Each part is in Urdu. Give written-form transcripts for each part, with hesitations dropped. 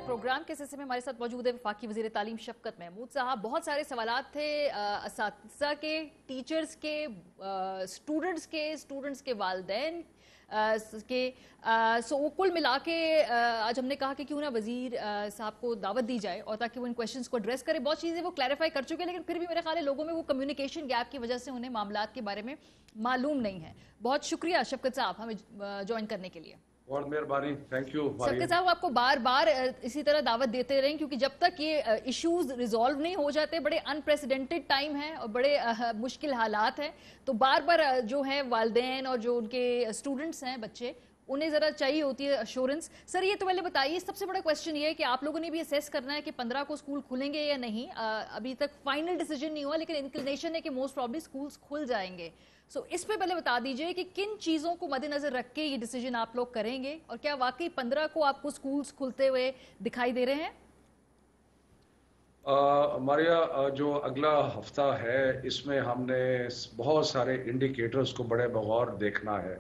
پروگرام کے سلسلے میں ہمارے ساتھ موجود ہے وفاقی وزیر تعلیم شفقت محمود صاحب. بہت سارے سوالات تھے اساتذہ کے، ٹیچرز کے، اسٹوڈنٹس کے والدین کے. وہ کل ملا کے آج ہم نے کہا کہ کیوں نہ وزیر صاحب کو دعوت دی جائے اور تاکہ وہ ان کویشچنز کو ایڈریس کرے. بہت چیزیں وہ کلیریفائی کر چکے ہیں، لیکن پھر بھی میرے خیال ہے لوگوں میں وہ کمیونیکیشن گیپ کی وجہ سے انہیں معاملات کے بارے میں معلوم نہیں ہے. بہت شکریہ شفقت صاحب ہمیں جوائن کرنے کے لیے. بہت مہربانی، تھینک یو. شفقت صاحب آپ کو بار بار اسی طرح دعوت دیتے رہیں، کیونکہ جب تک یہ ایشوز ریزالو نہیں ہو جاتے، بڑے انپریسیڈنٹڈ ٹائم ہے اور بڑے مشکل حالات ہیں، تو بار بار جو ہیں والدین اور جو ان کے اسٹوڈنٹس ہیں بچے، انہیں ذرا چاہیے ہوتی ہے ایشورنس. سر یہ تو پہلے بتائیے، سب سے بڑا کویشچن یہ ہے کہ آپ لوگوں نے بھی اسیس کرنا ہے کہ 15 کو اسکول کھلیں گے یا نہیں. ابھی تک فائنل ڈیسیجن نہیں ہوا، لیکن انکلینیشن ہے کہ موسٹ پرابلی اسکولز کھل جائیں گے. اس پہ پہلے بتا دیجئے کہ کن چیزوں کو مد نظر رکھ کے یہ ڈیسیجن آپ لوگ کریں گے، اور کیا واقعی 15 کو آپ کو اسکولز کھلتے ہوئے دکھائی دے رہے ہیں؟ ماریا، جو اگلا ہفتہ ہے اس میں ہم نے بہت سارے انڈیکیٹرز کو بڑے بغور دیکھنا ہے.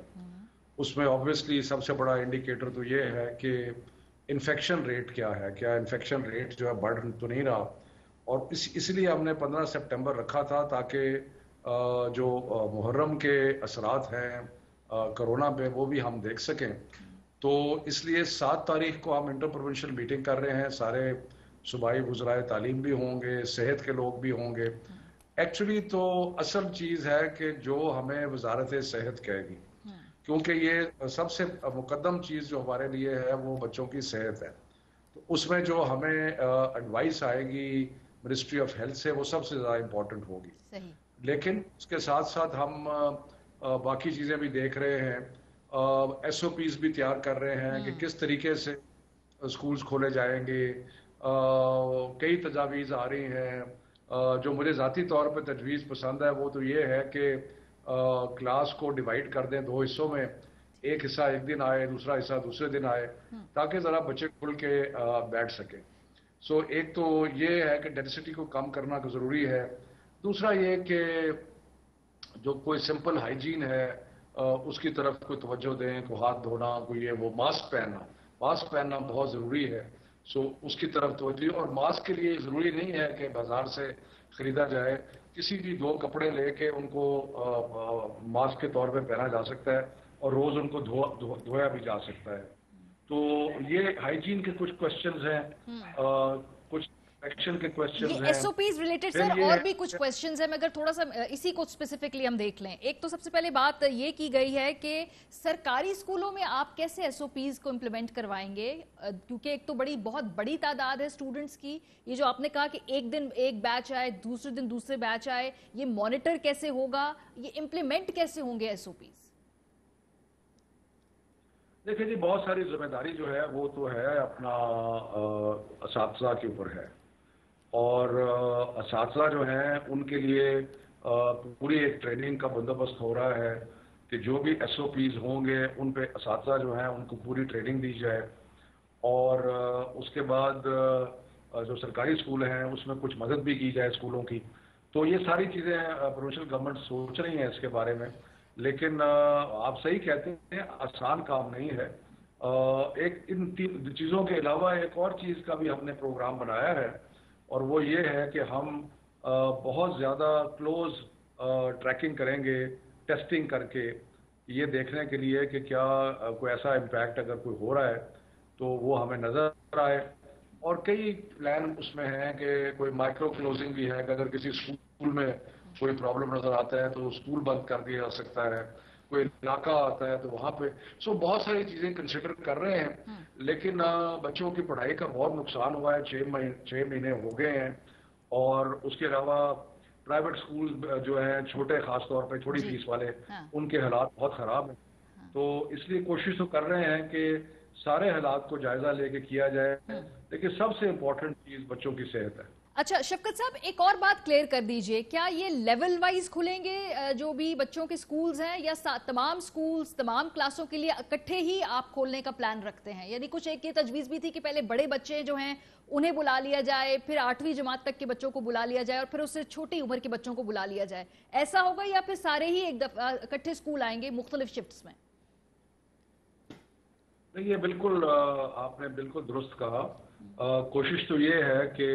اس میں obviously سب سے بڑا انڈیکیٹر تو یہ ہے کہ انفیکشن ریٹ کیا ہے، کیا انفیکشن ریٹ جو ہے بڑھ تو نہیں رہا. اور اس لیے ہم نے 15 سپٹمبر رکھا تھا تاکہ جو محرم کے اثرات ہیں کرونا پہ وہ بھی ہم دیکھ سکیں. تو اس لیے 7 تاریخ کو ہم انٹر پروونشل میٹنگ کر رہے ہیں. سارے صوبائی وزرائے تعلیم بھی ہوں گے، صحت کے لوگ بھی ہوں گے. ایکچولی تو اصل چیز ہے کہ جو ہمیں وزارت صحت کہے گی، کیونکہ یہ سب سے مقدم چیز جو ہمارے لیے ہے وہ بچوں کی صحت ہے. تو اس میں جو ہمیں ایڈوائس آئے گی منسٹری آف ہیلتھ سے، وہ سب سے زیادہ امپورٹنٹ ہوگی. لیکن اس کے ساتھ ساتھ ہم باقی چیزیں بھی دیکھ رہے ہیں. ایس او پیز بھی تیار کر رہے ہیں کہ کس طریقے سے اسکولز کھولے جائیں گے. کئی تجاویز آ رہی ہیں. جو مجھے ذاتی طور پہ تجویز پسند ہے وہ تو یہ ہے کہ کلاس کو ڈیوائیڈ کر دیں 2 حصوں میں. ایک حصہ ایک دن آئے، دوسرا حصہ دوسرے دن آئے، تاکہ ذرا بچے کھل کے بیٹھ سکیں. ایک تو یہ ہے کہ ڈینسٹی کو کم کرنا ضروری ہے. دوسرا یہ کہ جو کوئی سمپل ہائیجین ہے اس کی طرف کوئی توجہ دیں، کوئی ہاتھ دھونا، کوئی یہ وہ ماسک پہننا بہت ضروری ہے. اس کی طرف توجہ. اور ماسک کے لیے ضروری نہیں ہے کہ بازار سے خریدا جائے. کسی بھی 2 کپڑے لے کے ان کو ماسک کے طور پہ پہنا جا سکتا ہے اور روز ان کو دھویا بھی جا سکتا ہے. تو یہ ہائیجین کے کچھ کوشچنز ہیں، کچھ ایکشن کے کوشچنز ہیں. ایس او پیز ریلیٹڈ سر اور بھی کچھ کویشچنز ہیں. میں اگر تھوڑا سا اسی کو اسپیسیفکلی ہم دیکھ لیں. ایک تو سب سے پہلے بات یہ کی گئی ہے کہ سرکاری اسکولوں میں آپ کیسے ایس او پیز کو امپلیمنٹ کروائیں گے، کیونکہ ایک تو بہت بڑی تعداد ہے اسٹوڈنٹس کی. یہ جو آپ نے کہا کہ ایک دن ایک بیچ آئے، دوسرے دن دوسرے بیچ آئے، یہ مانیٹر کیسے ہوگا، یہ امپلیمنٹ کیسے ہوں گے ایس او پیز؟ دیکھیں جی، بہت ساری ذمہ داری جو ہے وہ تو ہے اپنا اساتذہ کے اوپر ہے. اور اساتذہ جو ہیں ان کے لیے پوری ایک ٹریننگ کا بندوبست ہو رہا ہے کہ جو بھی ایس او پیز ہوں گے ان پہ اساتذہ جو ہیں ان کو پوری ٹریننگ دی جائے. اور اس کے بعد جو سرکاری اسکول ہیں اس میں کچھ مدد بھی کی جائے اسکولوں کی. تو یہ ساری چیزیں پروونشل گورنمنٹ سوچ رہی ہیں اس کے بارے میں. لیکن آپ صحیح کہتے ہیں، آسان کام نہیں ہے. ایک ان 3 چیزوں کے علاوہ ایک اور چیز کا بھی ہم نے پروگرام بنایا ہے، اور وہ یہ ہے کہ ہم بہت زیادہ کلوز ٹریکنگ کریں گے، ٹیسٹنگ کر کے یہ دیکھنے کے لیے کہ کیا کوئی ایسا امپیکٹ اگر کوئی ہو رہا ہے تو وہ ہمیں نظر آئے. اور کئی پلان اس میں ہیں کہ کوئی مائکرو کلوزنگ بھی ہے کہ اگر کسی اسکول میں کوئی پرابلم نظر آتا ہے تو اسکول بند کر دیا جا سکتا ہے. کوئی علاقہ آتا ہے تو وہاں پہ بہت ساری چیزیں کنسیڈر کر رہے ہیں. لیکن بچوں کی پڑھائی کا بہت نقصان ہوا ہے. 6 مہینے ہو گئے ہیں. اور اس کے علاوہ پرائیویٹ اسکول جو ہیں چھوٹے، خاص طور پہ چھوٹی فیس والے، ان کے حالات بہت خراب ہیں. تو اس لیے کوشش تو کر رہے ہیں کہ سارے حالات کو جائزہ لے کے کیا جائے. لیکن سب سے امپورٹنٹ چیز بچوں کی صحت ہے. اچھا شفقت صاحب، ایک اور بات کلیئر کر دیجئے، کیا یہ لیول وائز کھلیں گے جو بھی بچوں کے سکولز ہیں، یا تمام سکولز تمام کلاسوں کے لیے اکٹھے ہی آپ کھولنے کا پلان رکھتے ہیں؟ یعنی کچھ ایک یہ تجویز بھی تھی کہ پہلے بڑے بچے جو ہیں انہیں بلا لیا جائے، پھر 8ویں جماعت تک کے بچوں کو بلا لیا جائے، اور پھر اس سے چھوٹی عمر کے بچوں کو بلا لیا جائے. ایسا ہوگا یا پھر سارے ہی ایک دفعہ اکٹھے سکول آئیں گے مختلف شفٹس میں؟ نہیں, یہ بالکل آپ نے بالکل درست کہا. کوشش تو یہ ہے کہ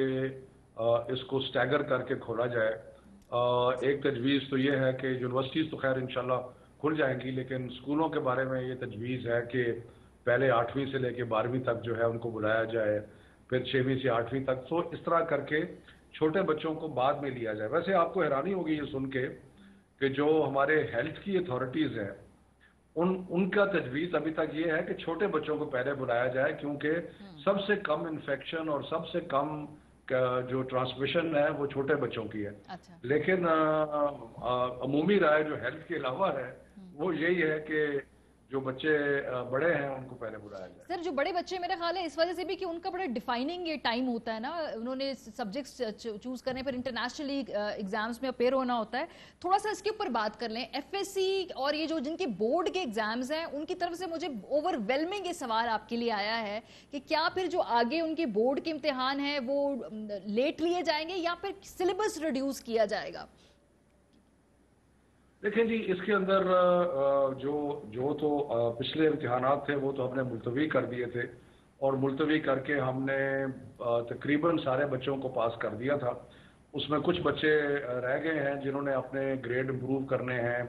اس کو سٹیگر کر کے کھولا جائے. ایک تجویز تو یہ ہے کہ یونیورسٹیز تو خیر انشاءاللہ کھل جائیں گی، لیکن اسکولوں کے بارے میں یہ تجویز ہے کہ پہلے 8ویں سے لے کے 12ویں تک جو ہے ان کو بلایا جائے، پھر 6ویں سے 8ویں تک. تو اس طرح کر کے چھوٹے بچوں کو بعد میں لیا جائے. ویسے آپ کو حیرانی ہوگی یہ سن کے کہ جو ہمارے ہیلتھ کی اتھارٹیز ہیں ان کا تجویز ابھی تک یہ ہے کہ چھوٹے بچوں کو پہلے بلایا جائے، کیونکہ سب سے کم انفیکشن اور سب سے کم جو ٹرانسمیشن ہے وہ چھوٹے بچوں کی ہے. اچھا. لیکن عمومی رائے جو ہیلتھ کے علاوہ ہے وہ یہی ہے کہ جو بچے بڑے ہیں ان کو پہلے بلایا جائے. سر جو بڑے بچے میرا خیال ہے اس وجہ سے بھی کہ ان کا بڑا ڈیفائننگ یہ ٹائم ہوتا ہے نا، انہوں نے سبجیکٹس چوز کرنے پر انٹرنیشنلی ایگزامز میں اپیئر ہونا ہوتا ہے. تھوڑا سا اس کے اوپر بات کر لیں. ایف ایس سی اور یہ جو جن کے بورڈ کے ایگزامز ہیں ان کی طرف سے مجھے اوور ویلمنگ یہ سوال آپ کے لیے آیا ہے کہ کیا پھر جو آگے ان کے بورڈ کے امتحان ہیں وہ لیٹ لیے جائیں گے یا پھر سلیبس ریڈیوس کیا جائے گا؟ دیکھیں جی، اس کے اندر جو تو پچھلے امتحانات تھے وہ تو ہم نے ملتوی کر دیے تھے، اور ملتوی کر کے ہم نے تقریباً سارے بچوں کو پاس کر دیا تھا. اس میں کچھ بچے رہ گئے ہیں جنہوں نے اپنے گریڈ امپروو کرنے ہیں،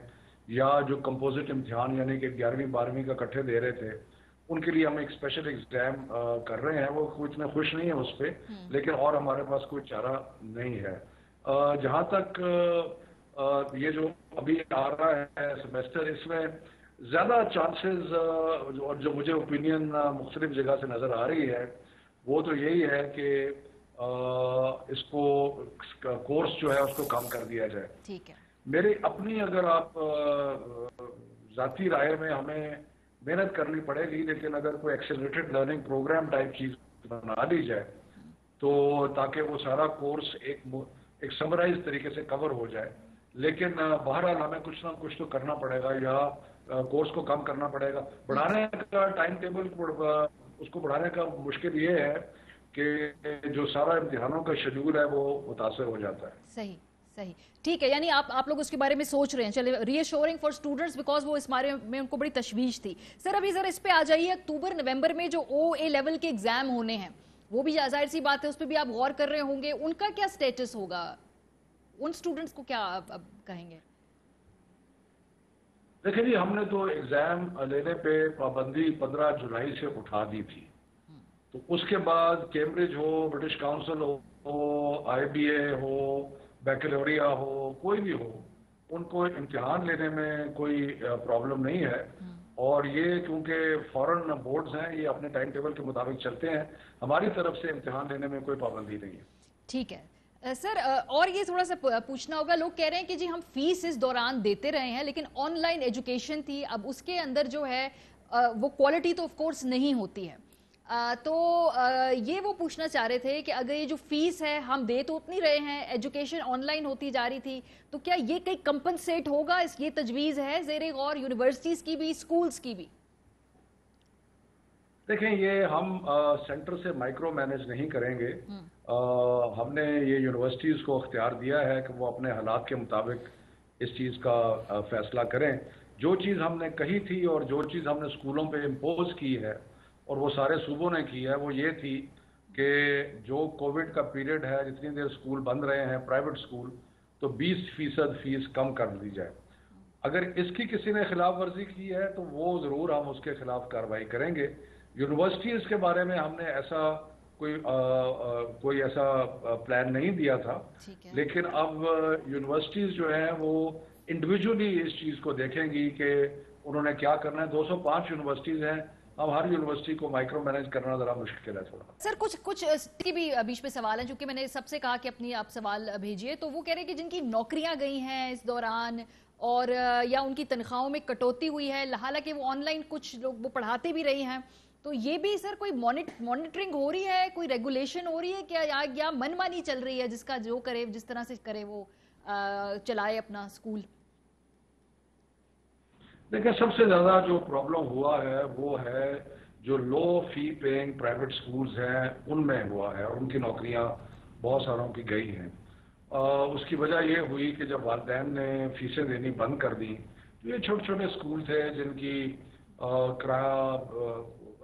یا جو کمپوزٹ امتحان یعنی کہ 11ویں 12ویں کا اکٹھے دے رہے تھے ان کے لیے ہم ایک اسپیشل ایگزام کر رہے ہیں. وہ کوئی اتنے خوش نہیں ہے اس پہ، لیکن اور ہمارے پاس کوئی چارہ نہیں ہے. جہاں تک یہ جو ابھی آ رہا ہے سیمیسٹر، اس میں زیادہ چانسز اور جو مجھے اوپینین مختلف جگہ سے نظر آ رہی ہے وہ تو یہی ہے کہ اس کو کورس جو ہے اس کو کم کر دیا جائے. ٹھیک ہے. میری اپنی اگر آپ ذاتی رائے میں ہمیں محنت کرنی پڑے گی، لیکن اگر کوئی ایکسلریٹڈ لرننگ پروگرام ٹائپ چیز بنا لی جائے تو تاکہ وہ سارا کورس ایک سمرائز طریقے سے کور ہو جائے. لیکن بہرحال ہمیں کچھ نہ کچھ تو کرنا پڑے گا، یا کورس کو کم کرنا پڑے گا. بڑھانے کا ٹائم ٹیبل اس کو بڑھانے کا مشکل یہ ہے کہ جو سارا امتحانوں کا شیڈول ہے وہ متاثر ہو جاتا ہے. صحیح صحیح. ٹھیک ہے، یعنی آپ لوگ اس کے بارے میں سوچ رہے ہیں. چلے ری ایشورنگ فار اسٹوڈنٹس بیکاز وہ اس بارے میں ان کو بڑی تشویش تھی. سر ابھی ذرا اس پہ آ جائیے، اکتوبر نومبر میں جو او اے لیول کے ایگزام ہونے ہیں وہ بھی ظاہر سی بات ہے اس پہ بھی آپ غور کر رہے ہوں گے، ان کا کیا سٹیٹس ہوگا؟ ان اسٹوڈنٹس کو کیا اب کہیں گے؟ دیکھیں جی، ہم نے تو ایگزام لینے پہ پابندی 15 جولائی سے اٹھا دی تھی. تو اس کے بعد کیمبرج ہو، برٹش کاؤنسل ہو، آئی بی اے ہو، بیکلوریا ہو، کوئی بھی ہو، ان کو امتحان لینے میں کوئی پرابلم نہیں ہے. اور یہ کیونکہ فورن بورڈز ہیں، یہ اپنے ٹائم ٹیبل کے مطابق چلتے ہیں. ہماری طرف سے امتحان لینے میں کوئی پابندی نہیں ہے. ٹھیک ہے. سر اور یہ تھوڑا سا پوچھنا ہوگا، لوگ کہہ رہے ہیں کہ جی ہم فیس اس دوران دیتے رہے ہیں لیکن آن لائن ایجوکیشن تھی، اب اس کے اندر جو ہے وہ کوالٹی تو آف کورس نہیں ہوتی ہے. تو یہ وہ پوچھنا چاہ رہے تھے کہ اگر یہ جو فیس ہے ہم دے تو اتنی رہے ہیں، ایجوکیشن آن لائن ہوتی جا رہی تھی، تو کیا یہ کئی کمپنسیٹ ہوگا؟ اس یہ تجویز ہے زیر غور یونیورسٹیز کی بھی، اسکولز کی بھی؟ دیکھیں، یہ ہم سینٹر سے مائکرو مینج نہیں کریں گے. ہم نے یہ یونیورسٹیز کو اختیار دیا ہے کہ وہ اپنے حالات کے مطابق اس چیز کا فیصلہ کریں. جو چیز ہم نے کہی تھی اور جو چیز ہم نے اسکولوں پہ امپوز کی ہے اور وہ سارے صوبوں نے کی ہے وہ یہ تھی کہ جو کووڈ کا پیریڈ ہے، جتنی دیر اسکول بند رہے ہیں پرائیویٹ اسکول، تو 20% فیس کم کر دی جائے. اگر اس کی کسی نے خلاف ورزی کی ہے تو وہ ضرور ہم اس کے خلاف کارروائی کریں گے. یونیورسٹیز کے بارے میں ہم نے ایسا کوئی ایسا پلان نہیں دیا تھا، لیکن اب یونیورسٹیز جو ہیں وہ انڈیویجولی اس چیز کو دیکھیں گی کہ انہوں نے کیا کرنا ہے. 205 یونیورسٹیز ہیں، اب ہر یونیورسٹی کو مائکرو مینج کرنا ذرا مشکل ہے تھوڑا. سر کچھ کی بھی بیچ میں سوال ہیں، چونکہ میں نے سب سے کہا کہ اپنی آپ سوال بھیجیے. تو وہ کہہ رہے ہیں کہ جن کی نوکریاں گئی ہیں اس دوران اور یا ان کی تنخواہوں میں کٹوتی ہوئی ہے، حالانکہ وہ آن لائن کچھ لوگ وہ پڑھاتے بھی رہی ہیں، تو یہ بھی سر کوئی مانیٹرنگ ہو رہی ہے، کوئی ریگولیشن ہو رہی ہے کیا، یا من مانی چل رہی ہے جس کا جو کرے جس طرح سے کرے وہ چلائے اپنا اسکول؟ دیکھیں، سب سے زیادہ جو پرابلم ہوا ہے وہ ہے جو لو فی پیئنگ پرائیویٹ سکولز ہیں ان میں ہوا ہے، اور ان کی نوکریاں بہت ساروں کی گئی ہیں. اس کی وجہ یہ ہوئی کہ جب والدین نے فیسیں دینی بند کر دی تو یہ چھوٹے چھوٹے اسکول تھے جن کی کرایہ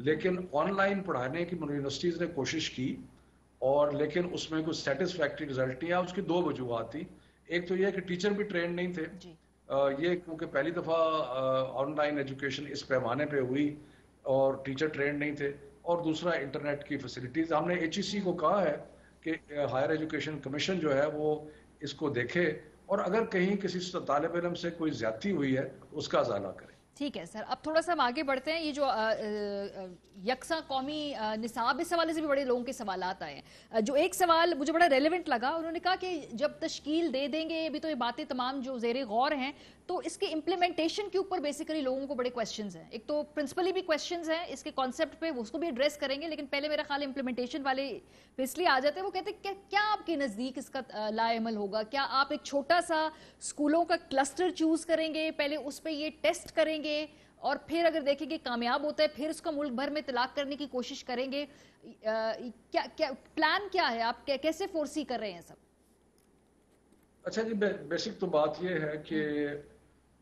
لیکن آن لائن پڑھانے کی یونیورسٹیز نے کوشش کی، اور لیکن اس میں کوئی سیٹسفیکٹری رزلٹ نہیں آیا. اس کی دو وجوہات تھی. ایک تو یہ کہ ٹیچر بھی ٹرینڈ نہیں تھے، یہ کیونکہ پہلی دفعہ آن لائن ایجوکیشن اس پیمانے پہ ہوئی اور ٹیچر ٹرینڈ نہیں تھے. اور دوسرا انٹرنیٹ کی فیسلٹیز. ہم نے HEC کو کہا ہے کہ ہائر ایجوکیشن کمیشن جو ہے وہ اس کو دیکھے، اور اگر کہیں کسی طالب علم سے کوئی زیادتی ہوئی ہے اس کا ازالہ کرے. ٹھیک ہے سر، اب تھوڑا سا ہم آگے بڑھتے ہیں. یہ جو یکساں قومی نصاب، اس حوالے سے بھی بڑے لوگوں کے سوالات آئے ہیں. جو ایک سوال مجھے بڑا ریلیونٹ لگا، انہوں نے کہا کہ جب تشکیل دے دیں گے، ابھی تو یہ باتیں تمام جو زیر غور ہیں، تو اس کے امپلیمنٹیشن کے اوپر بیسیکلی لوگوں کو بڑے کویسچنز ہیں. ایک تو پرنسپلی بھی کویسچنز ہیں اس کے کانسیپٹ پہ، اس کو بھی ایڈریس کریں گے، لیکن پہلے میرا خیال امپلیمنٹیشن والے پہ اس لیے آ جاتے ہیں. وہ کہتے ہیں کہ کیا آپ کے نزدیک اس کا لا عمل ہوگا؟ کیا آپ ایک چھوٹا سا اسکولوں کا کلسٹر چوز کریں گے، پہلے اس پہ یہ ٹیسٹ کریں گے، اور پھر اگر دیکھیں کہ کامیاب ہوتا ہے پھر اس کا ملک بھر میں اطلاق کرنے کی کوشش کریں گے؟ پلان کیا ہے؟ آپ کیسے فورسی کر رہے ہیں سب؟ اچھا جی، بیسک تو بات یہ ہے کہ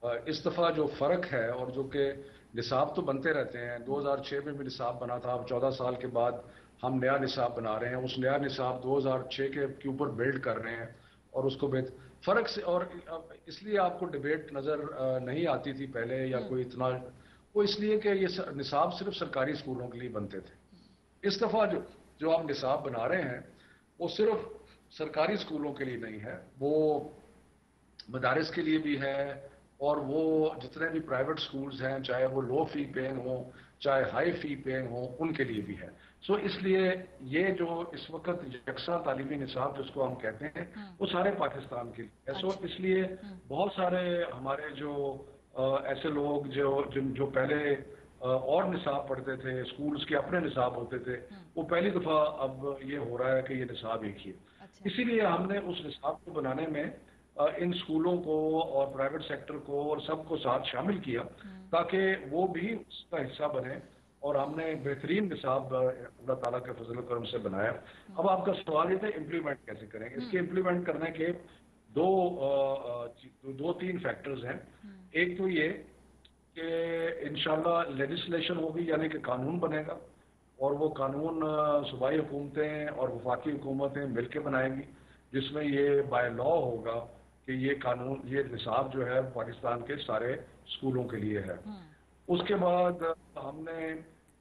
اس دفعہ جو فرق ہے، اور جو کہ نصاب تو بنتے رہتے ہیں، 2006 میں بھی نصاب بنا تھا، اب 14 سال کے بعد ہم نیا نصاب بنا رہے ہیں. اس نیا نصاب 2006 کے اوپر بلڈ کر رہے ہیں، اور اس کو فرق سے. اور اس لیے آپ کو ڈیبیٹ نظر نہیں آتی تھی پہلے، یا کوئی اتنا، وہ اس لیے کہ یہ نصاب صرف سرکاری اسکولوں کے لیے بنتے تھے. اس دفعہ جو آپ نصاب بنا رہے ہیں وہ صرف سرکاری اسکولوں کے لیے نہیں ہے، وہ مدارس کے لیے بھی ہے، اور وہ جتنے بھی پرائیویٹ اسکولز ہیں، چاہے وہ لو فی پیئنگ ہوں چاہے ہائی فی پیئنگ ہوں، ان کے لیے بھی ہے. سو اس لیے یہ جو اس وقت یکساں تعلیمی نصاب جس کو ہم کہتے ہیں، وہ سارے پاکستان کے لیے ہے. سو اس لیے بہت سارے ہمارے جو ایسے لوگ جو پہلے اور نصاب پڑھتے تھے، اسکولز کے اپنے نصاب ہوتے تھے، وہ پہلی دفعہ اب یہ ہو رہا ہے کہ یہ نصاب ایک ہی ہے. اسی لیے ہم نے اس نصاب کو بنانے میں ان اسکولوں کو اور پرائیویٹ سیکٹر کو اور سب کو ساتھ شامل کیا، تاکہ وہ بھی اس کا حصہ بنے. اور ہم نے بہترین نصاب اللہ تعالیٰ کے فضل و کرم سے بنایا. اب آپ کا سوال یہ تھا امپلیمنٹ کیسے کریں. اس کے امپلیمنٹ کرنے کے دو تین فیکٹرز ہیں. ایک تو یہ کہ انشاءاللہ لیجسلیشن ہوگی، یعنی کہ قانون بنے گا، اور وہ قانون صوبائی حکومتیں اور وفاقی حکومتیں مل کے بنائیں گی، جس میں یہ بائی لا ہوگا کہ یہ قانون، یہ نصاب جو ہے پاکستان کے سارے اسکولوں کے لیے ہے. اس کے بعد ہم نے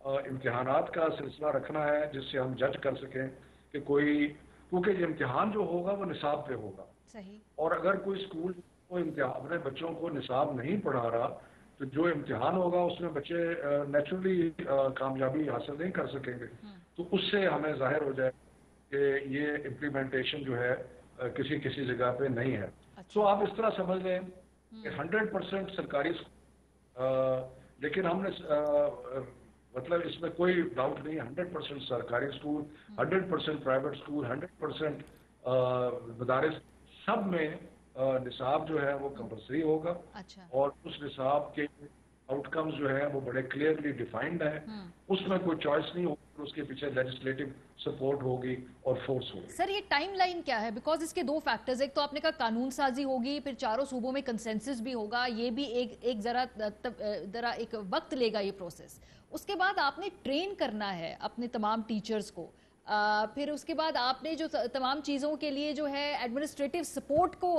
امتحانات کا سلسلہ رکھنا ہے، جس سے ہم جج کر سکیں کہ کیونکہ یہ امتحان جو ہوگا وہ نصاب پہ ہوگا. اور اگر کوئی اسکول اپنے بچوں کو نصاب نہیں پڑھا رہا، تو جو امتحان ہوگا اس میں بچے نیچرلی کامیابی حاصل نہیں کر سکیں گے. تو اس سے ہمیں ظاہر ہو جائے کہ یہ امپلیمنٹیشن جو ہے کسی جگہ پہ نہیں ہے. سو آپ اس طرح سمجھ لیں کہ 100% سرکاری، لیکن ہم نے مطلب اس میں کوئی ڈاؤٹ نہیں ہے، 100% سرکاری اسکول، 100% پرائیویٹ اسکول، 100% مدارس، سب میں نصاب جو ہے وہ کمپلسری ہوگا. اور اس نصاب کے آؤٹ کمز جو ہے وہ بڑے کلیئرلی ڈیفائنڈ ہیں. اس میں کوئی چوائس نہیں ہوگی، اس کے پیچھے لیجسلیٹو سپورٹ ہوگی اور فورس ہوگی. سر یہ ٹائم لائن کیا ہے؟ بیکاز اس کے دو فیکٹرز، ایک تو آپ نے کہا قانون سازی ہوگی، پھر چاروں صوبوں میں کنسنسس بھی ہوگا، یہ بھی ایک ذرا ایک وقت لے گا یہ پروسیس. اس کے بعد آپ نے ٹرین کرنا ہے اپنے تمام ٹیچرز کو، پھر اس کے بعد آپ نے جو تمام چیزوں کے لیے جو ہے ایڈمنسٹریٹو سپورٹ کو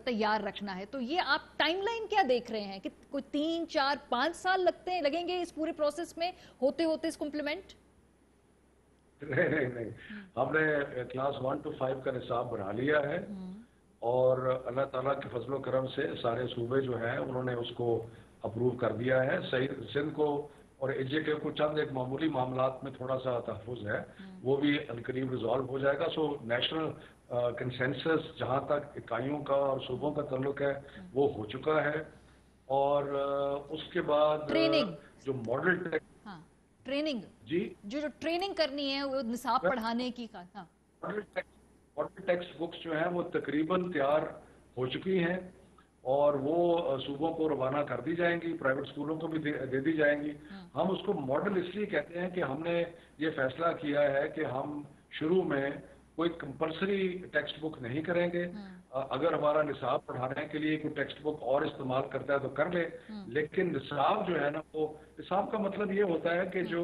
تیار رکھنا ہے. تو یہ آپ ٹائم لائن کیا دیکھ رہے ہیں کہ کوئی 3 4 5 سال لگیں گے اس پورے پروسیس میں ہوتے اس کو امپلیمنٹ؟ نہیں، ہم نے کلاس 1 to 5 کا نصاب بنا لیا ہے، اور اللہ تعالیٰ کے فضل و کرم سے سارے صوبے جو ہیں انہوں نے اس کو اپروو کر دیا ہے. سندھ کو اور ایجے کو چند ایک معمولی معاملات میں تھوڑا سا تحفظ ہے، وہ بھی عنقریب ریزالو ہو جائے گا. سو نیشنل کنسنسس جہاں تک اکائیوں کا اور صوبوں کا تعلق ہے وہ ہو چکا ہے. اور اس کے بعد جو ماڈل ٹریننگ جو ٹریننگ کرنی ہے وہ نصاب پڑھانے کی، ماڈل ٹیکسٹ بکس جو ہیں وہ تقریباً تیار ہو چکی ہیں، اور وہ صوبوں کو روانہ کر دی جائیں گی، پرائیویٹ اسکولوں کو بھی دے دی جائیں گی. ہم اس کو ماڈل اس لیے کہتے ہیں کہ ہم نے یہ فیصلہ کیا ہے کہ ہم شروع میں کوئی کمپلسری ٹیکسٹ بک نہیں کریں گے. اگر ہمارا نصاب پڑھانے کے لیے کوئی ٹیکسٹ بک اور استعمال کرتا ہے تو کر لے، لیکن نصاب جو ہے نا، وہ نصاب کا مطلب یہ ہوتا ہے کہ جو